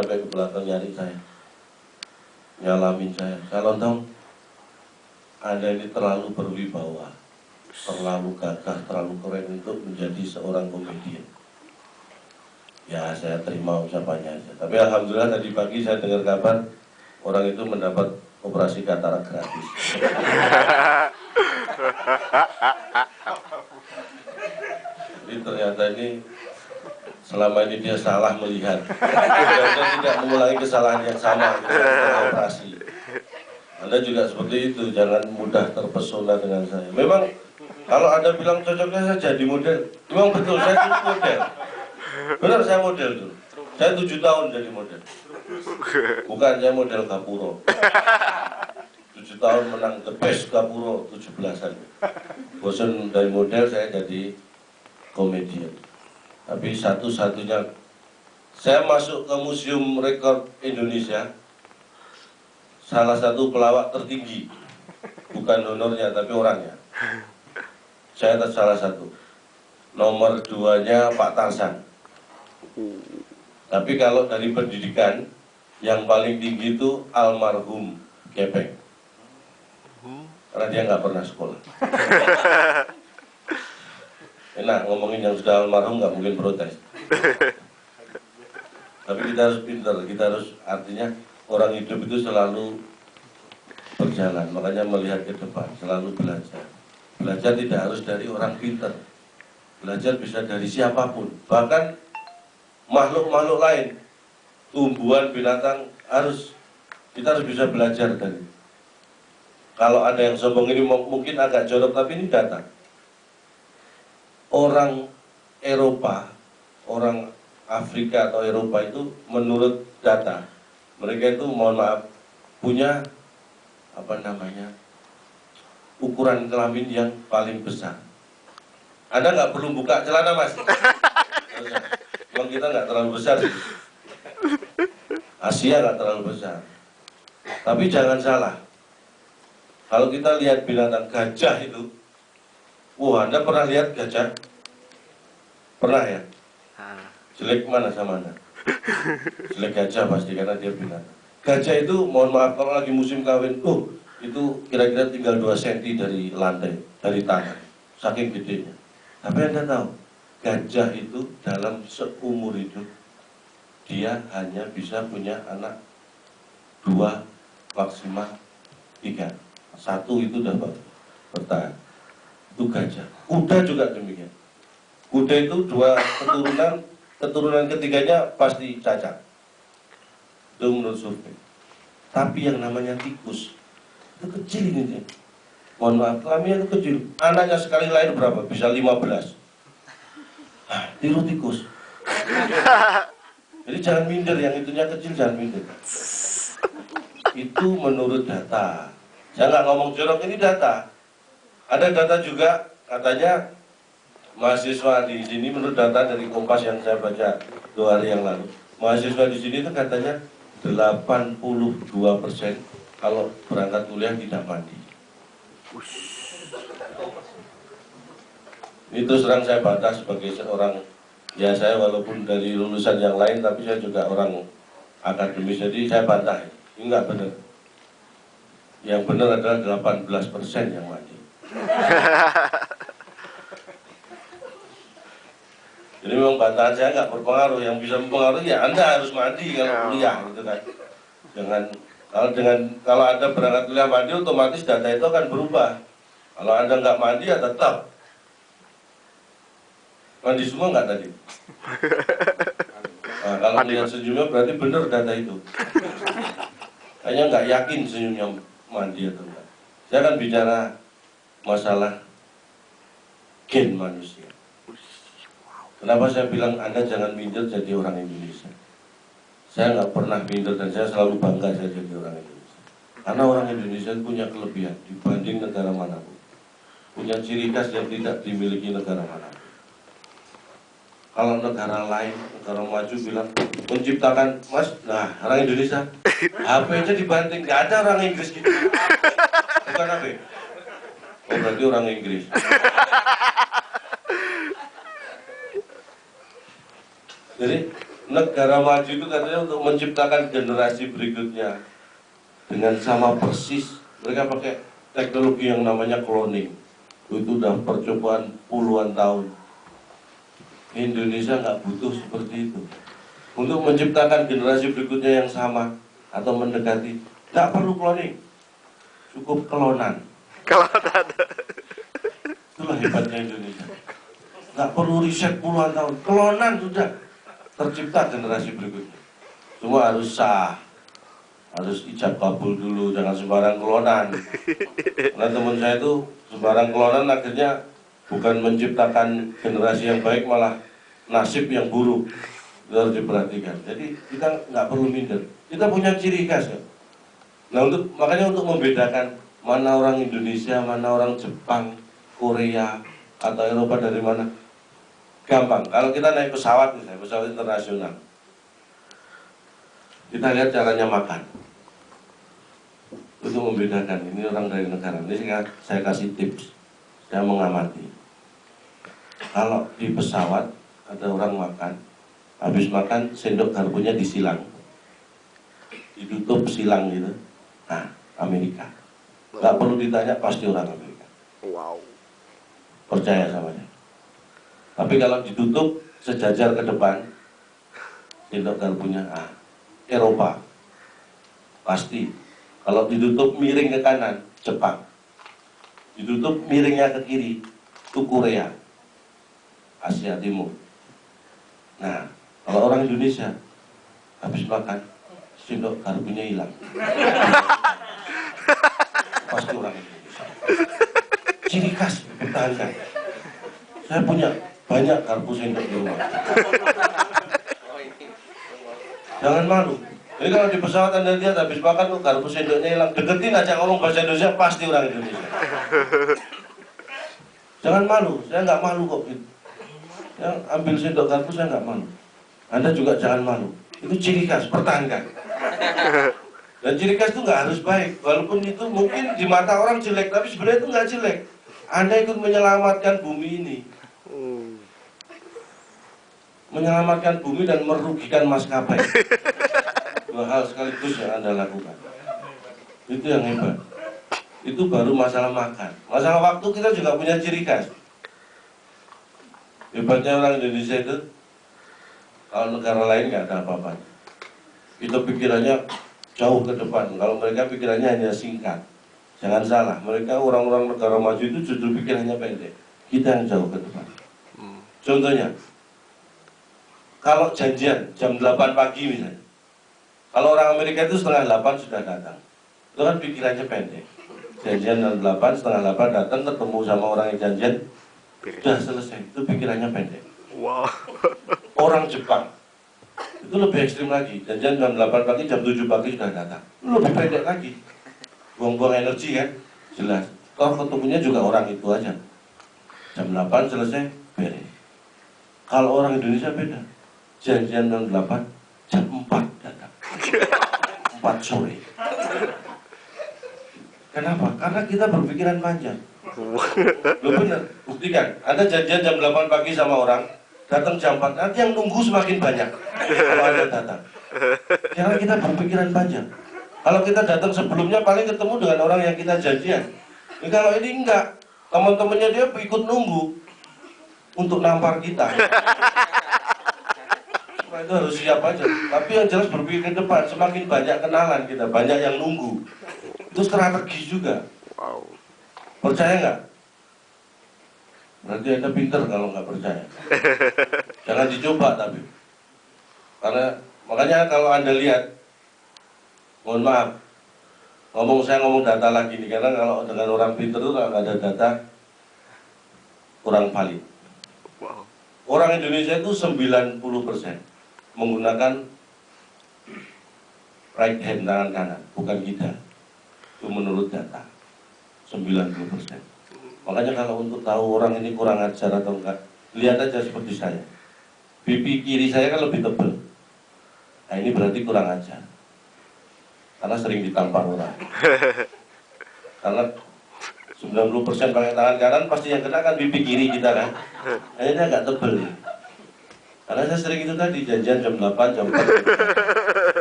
sampai ke belakang nyari saya, nyalamin saya. Kalau dong, Anda ini terlalu berwibawa, terlalu gagah, terlalu keren untuk menjadi seorang komedian. Ya, saya terima ucapannya aja. Tapi alhamdulillah tadi pagi saya dengar kabar orang itu mendapat operasi katarak gratis. Jadi ternyata ini selama ini dia salah melihat. Dia tidak mengulangi kesalahan yang sama setelah operasi. Anda juga seperti itu, jangan mudah terpesona dengan saya. Memang kalau Anda bilang cocoknya saya jadi model, memang betul saya jadi model. Benar saya model tuh. Saya 7 tahun jadi model. Bukan saya model Gapuro. 7 tahun menang The Best Gapuro 17-an. Bosan dari model saya jadi komedian. Tapi satu-satunya saya masuk ke Museum Rekor Indonesia, salah satu pelawak tertinggi, bukan honornya tapi orangnya. Saya salah satu. Nomor 2-nya Pak Tarsan. Tapi kalau dari pendidikan yang paling tinggi itu almarhum Gepeng, karena dia nggak pernah sekolah. Enak ngomongin yang sudah almarhum nggak mungkin protes. Tapi kita harus pintar, kita harus, artinya orang hidup itu selalu berjalan, makanya melihat ke depan, selalu belajar. Belajar tidak harus dari orang pintar, belajar bisa dari siapapun, bahkan makhluk-makhluk lain, tumbuhan, binatang, kita harus bisa belajar dari. Kalau ada yang sombong ini mungkin agak jorok, tapi ini data. Orang Eropa, orang Afrika atau Eropa itu menurut data, mereka itu mohon maaf punya ukuran kelamin yang paling besar. Anda nggak perlu buka celana, Mas. Memang kita nggak terlalu besar sih. Asia nggak terlalu besar. Tapi jangan salah. Kalau kita lihat binatang gajah itu, wah, Anda pernah lihat gajah? Pernah ya? Jelek mana sama Anda? Jelek gajah pasti karena dia binatang. Gajah itu, mohon maaf kalau lagi musim kawin, itu kira-kira tinggal 2 cm dari lantai, dari tanah, saking gedenya. Tapi Anda tahu, gajah itu dalam seumur hidup dia hanya bisa punya anak 2, maksimal 3. 1 itu udah bertahan. Itu gajah. Kuda juga demikian. Kuda itu 2 keturunan ketiganya pasti cacat. Itu menurut survei. Tapi yang namanya tikus itu kecil ini dia. Mohon maaf, kelaminnya itu kecil. Anaknya sekali lahir berapa? Bisa 15. Tiru tikus. Jadi jangan minder, yang itunya kecil jangan minder. Itu menurut data. Saya nggak ngomong jorok, ini data. Ada data juga, katanya mahasiswa di sini menurut data dari Kompas yang saya baca 2 hari yang lalu. Mahasiswa di sini itu katanya 82% kalau berangkat kuliah tidak mandi. Itu serang saya bantah sebagai seorang, ya saya walaupun dari lulusan yang lain tapi saya juga orang akademis, jadi saya bantah. Ini enggak benar. Yang benar adalah 18% yang mandi. Jadi memang bantahan saya nggak berpengaruh. Yang bisa mempengaruhi ya Anda harus mandi kalau kuliah gitu kan. Kalau Anda berangkat kuliah mandi, otomatis data itu akan berubah. Kalau Anda nggak mandi ya tetap. Mandi semua nggak tadi? Nah, kalau melihat senyumnya berarti benar data itu. Hanya nggak yakin senyumnya mandi atau enggak. Saya akan bicara masalah gen manusia. Kenapa saya bilang Anda jangan minder jadi orang Indonesia? Saya nggak pernah minder dan saya selalu bangga saya jadi orang Indonesia. Karena orang Indonesia punya kelebihan dibanding negara manapun. Punya ciri khas yang tidak dimiliki negara manapun. Kalau negara lain, negara maju bilang menciptakan, Mas, nah orang Indonesia HP-nya dibanting, nggak ada orang Inggris gitu. Bukan HP. Oh berarti orang Inggris. Jadi negara maju itu katanya untuk menciptakan generasi berikutnya dengan sama persis. Mereka pakai teknologi yang namanya cloning. Itu udah percobaan puluhan tahun. Indonesia nggak butuh seperti itu. Untuk menciptakan generasi berikutnya yang sama atau mendekati, nggak perlu cloning, cukup klonan. Kalau ada. Itulah hebatnya Indonesia. Nggak perlu riset puluhan tahun, klonan sudah tercipta generasi berikutnya. Semua harus sah, harus ijab kabul dulu, jangan sembarang klonan. Karena teman saya itu sembarang klonan akhirnya bukan menciptakan generasi yang baik, malah nasib yang buruk. Itu harus diperhatikan. Jadi kita nggak perlu minder. Kita punya ciri khas ya. Nah makanya untuk membedakan mana orang Indonesia, mana orang Jepang, Korea, atau Eropa dari mana, gampang. Kalau kita naik pesawat misalnya, pesawat internasional, kita lihat caranya makan. Untuk membedakan ini orang dari negara. Ini saya kasih tips. Saya mengamati. Kalau di pesawat ada orang makan, habis makan sendok garpunya disilang, ditutup silang gitu. Nah, Amerika. Nggak perlu ditanya, pasti orang Amerika. Wow. Percaya sama dia. Tapi kalau ditutup sejajar ke depan, sendok garpunya, Eropa. Pasti. Kalau ditutup miring ke kanan, Jepang. Ditutup miringnya ke kiri, itu Korea. Asia Timur. Nah, kalau orang Indonesia habis makan, sendok garpunya hilang. Pasti orang Indonesia. Ciri khas pertahankan. Saya punya banyak garpu sendok di rumah. Jangan malu. Jadi kalau di pesawat Anda lihat habis makan tuh garpu sendoknya hilang, deketin aja, ngomong bahasa Indonesia, pasti orang Indonesia. Jangan malu, saya nggak malu kok gitu. Yang ambil sendok garpu saya nggak malu. Anda juga jangan malu. Itu ciri khas, pertahankan. Dan ciri khas itu nggak harus baik, walaupun itu mungkin di mata orang jelek, tapi sebenarnya itu nggak jelek. Anda ikut menyelamatkan bumi ini, menyelamatkan bumi dan merugikan maskapai. Dua hal sekaligus yang Anda lakukan. Itu yang hebat. Itu baru masalah makan. Masalah waktu kita juga punya ciri khas. Hebatnya orang Indonesia itu, kalau negara lain nggak ada apa-apa. Kita pikirannya jauh ke depan. Kalau mereka pikirannya hanya singkat. Jangan salah, mereka orang-orang negara maju itu justru pikirannya pendek. Kita yang jauh ke depan. Contohnya, kalau janjian jam 8 pagi misalnya, kalau orang Amerika itu setengah 8 sudah datang. Itu kan pikirannya pendek. Janjian jam 8, setengah 8 datang, ketemu sama orang yang janjian, sudah selesai. Itu pikirannya pendek. Wow. Orang Jepang itu lebih ekstrim lagi. Janjian jam 8 pagi, jam 7 pagi sudah datang. Lebih pendek lagi. Buang-buang energi kan? Jelas. Kalau ketemunya juga orang itu aja. Jam 8 selesai, beres. Kalau orang Indonesia beda. Janjian jam 8, jam 4 datang. 4 sore. Kenapa? Karena kita berpikiran panjang. Lo bener, buktikan. Anda janjian jam 8 pagi sama orang, datang jam 4, nanti yang nunggu semakin banyak kalau Anda datang. Karena kita berpikiran panjang. Kalau kita datang sebelumnya paling ketemu dengan orang yang kita janjian. Kalau ini enggak, teman-temannya dia ikut nunggu untuk nampar kita. Nah, itu harus siap aja. Tapi yang jelas berpikir ke depan, semakin banyak kenalan kita, banyak yang nunggu. Itu strategi juga. Wow. Percaya nggak? Berarti Anda pinter kalau nggak percaya. Jangan dicoba tapi. Karena makanya kalau Anda lihat, mohon maaf, saya ngomong data lagi nih, karena kalau dengan orang pinter itu kalau nggak ada data, kurang valid. Wow. Orang Indonesia itu 90% menggunakan right hand, tangan kanan, bukan kita. Itu menurut data 90%. Makanya kalau untuk tahu orang ini kurang ajar atau enggak, lihat aja seperti saya. Pipi kiri saya kan lebih tebal. Nah ini berarti kurang ajar. Karena sering ditampar orang. Karena 90% pakai tangan kanan, pasti yang kena kan pipi kiri kita kan. Akhirnya agak tebal. Karena saya sering itu tadi, janjian jam 8, jam 4.